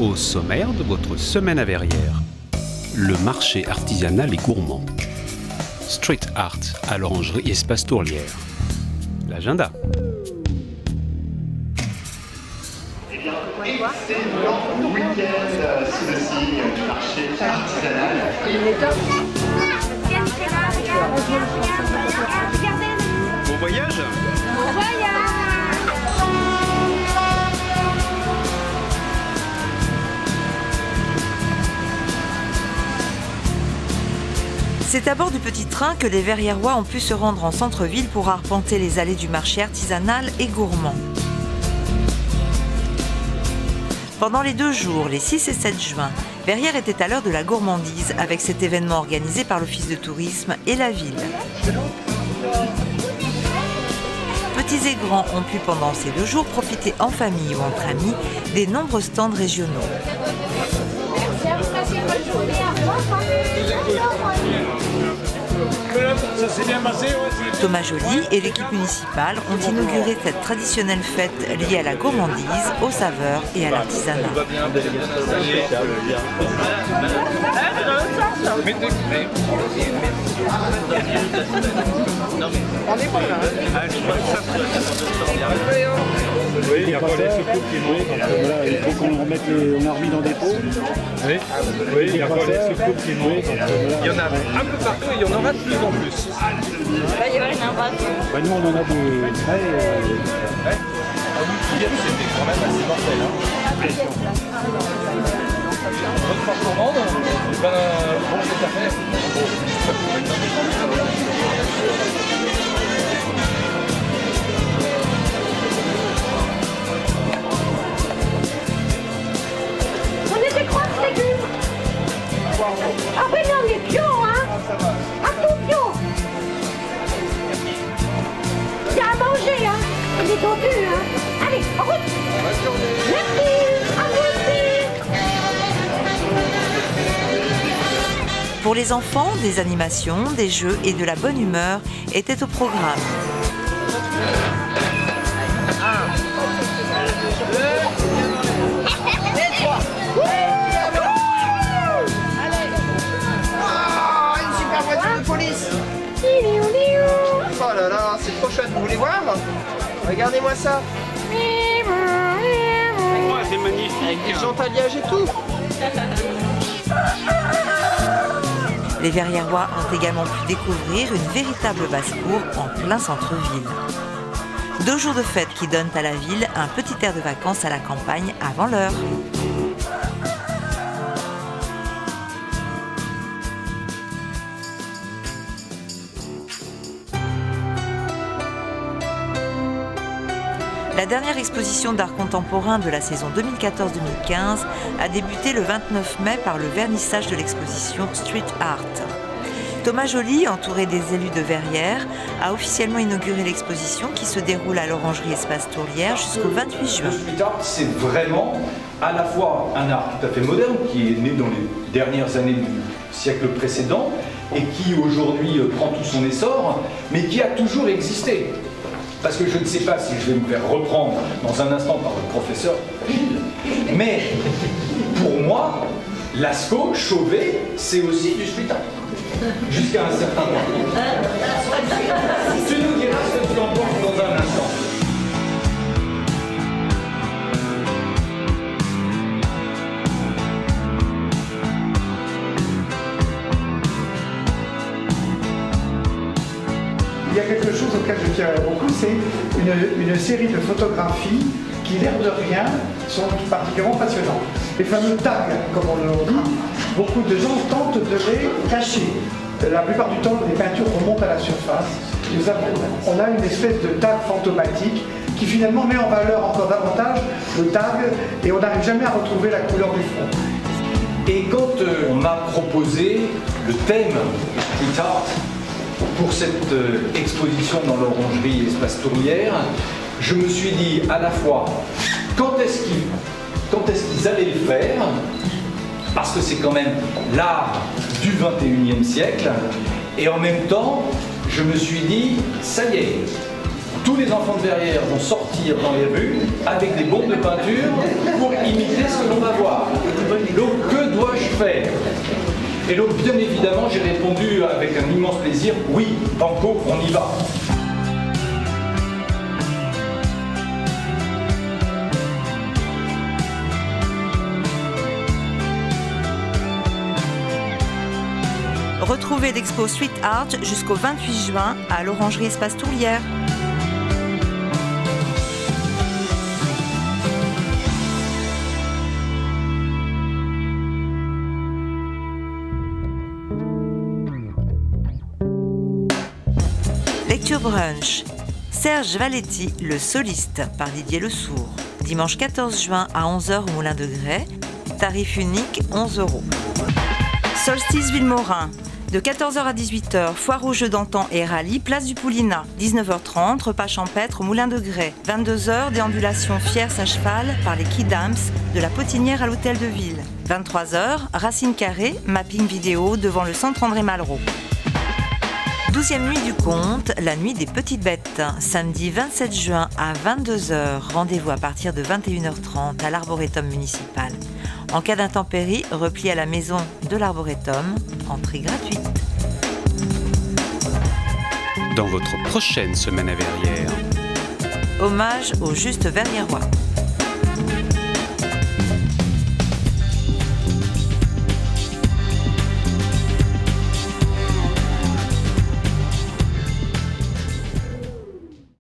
Au sommaire de votre semaine à Verrières, le marché artisanal et gourmand. Street art à l'Orangerie Espace Tourlière. L'agenda. Excellent week-end sous le signe du marché artisanal. Bon voyage. Bon voyage. C'est à bord du petit train que les Verriérois ont pu se rendre en centre-ville pour arpenter les allées du marché artisanal et gourmand. Pendant les 2 jours, les 6 et 7 juin, Verrières était à l'heure de la gourmandise avec cet événement organisé par l'Office de tourisme et la ville. Petits et grands ont pu pendant ces 2 jours profiter en famille ou entre amis des nombreux stands régionaux. Thomas Joly et l'équipe municipale ont inauguré cette traditionnelle fête liée à la gourmandise, aux saveurs et à l'artisanat. Oui, il y a pas les soucoupes qui montent. Il faut qu'on remette on a remis dans des pots. Oui, il y a pas les soucoupes qui montent. Il y en a un peu partout et il y en aura de plus en plus. Nous, on en a des très... C'était quand même assez mortel. Votre part gourmande, bon, c'est à faire. Ah ben non, mais bio, hein. Ah, tout bio. Il y a à manger, hein. On est tendu, hein. Allez, en route. Merci. À vous aussi. Pour les enfants, des animations, des jeux et de la bonne humeur étaient au programme. Oh là là, c'est trop chouette, vous voulez voir? Regardez-moi ça. C'est magnifique. Avec des gentaliages et tout. Les Verriérois ont également pu découvrir une véritable basse-cour en plein centre-ville. 2 jours de fête qui donnent à la ville un petit air de vacances à la campagne avant l'heure. La dernière exposition d'art contemporain de la saison 2014-2015 a débuté le 29 mai par le vernissage de l'exposition Street Art. Thomas Joly, entouré des élus de Verrières, a officiellement inauguré l'exposition qui se déroule à l'Orangerie Espace Tourlière jusqu'au 28 juin. Le street art, c'est vraiment à la fois un art tout à fait moderne qui est né dans les dernières années du siècle précédent et qui aujourd'hui prend tout son essor, mais qui a toujours existé. Parce que je ne sais pas si je vais me faire reprendre dans un instant par le professeur Hill, mais pour moi, Lascaux, Chauvet, c'est aussi du street art. Jusqu'à un certain point. Tu nous diras ce que tu en penses dans un instant. Il y a quelque chose auquel je tiens beaucoup, c'est une série de photographies qui, l'air de rien, sont particulièrement passionnantes. Les fameux tags, comme on le dit, beaucoup de gens tentent de les cacher. La plupart du temps, les peintures remontent à la surface. On a une espèce de tag fantomatique qui finalement met en valeur encore davantage le tag et on n'arrive jamais à retrouver la couleur du fond. Et quand on m'a proposé le thème street art pour cette exposition dans l'Orangerie Espace Tourlière, je me suis dit à la fois quand est-ce qu'ils allaient le faire, parce que c'est quand même l'art du 21e siècle, et en même temps je me suis dit ça y est, tous les enfants de Verrières vont sortir dans les rues avec des bombes de peinture pour imiter ce que l'on va voir. faire. Et donc, bien évidemment, j'ai répondu avec un immense plaisir, oui, banco, on y va. Retrouvez l'expo Street Art jusqu'au 28 juin à l'Orangerie Espace Tourlière. Lecture brunch. Serge Valetti, le soliste, par Didier Le Sourd. Dimanche 14 juin à 11h au Moulin de Grès. Tarif unique, 11 €. Solstice Villemorin. De 14h à 18h, foire aux jeux d'antan et rallye, place du Poulinat. 19h30, repas champêtre au Moulin de Grès. 22h, déambulation fière à cheval par les Kidams de la Potinière à l'Hôtel de Ville. 23h, Racine Carrée, mapping vidéo devant le centre André Malraux. 12e nuit du conte, la nuit des petites bêtes. Samedi 27 juin à 22h, rendez-vous à partir de 21h30 à l'Arboretum municipal. En cas d'intempérie, repli à la maison de l'Arboretum, entrée gratuite. Dans votre prochaine semaine à Verrières, Hommage au Juste Verriérois.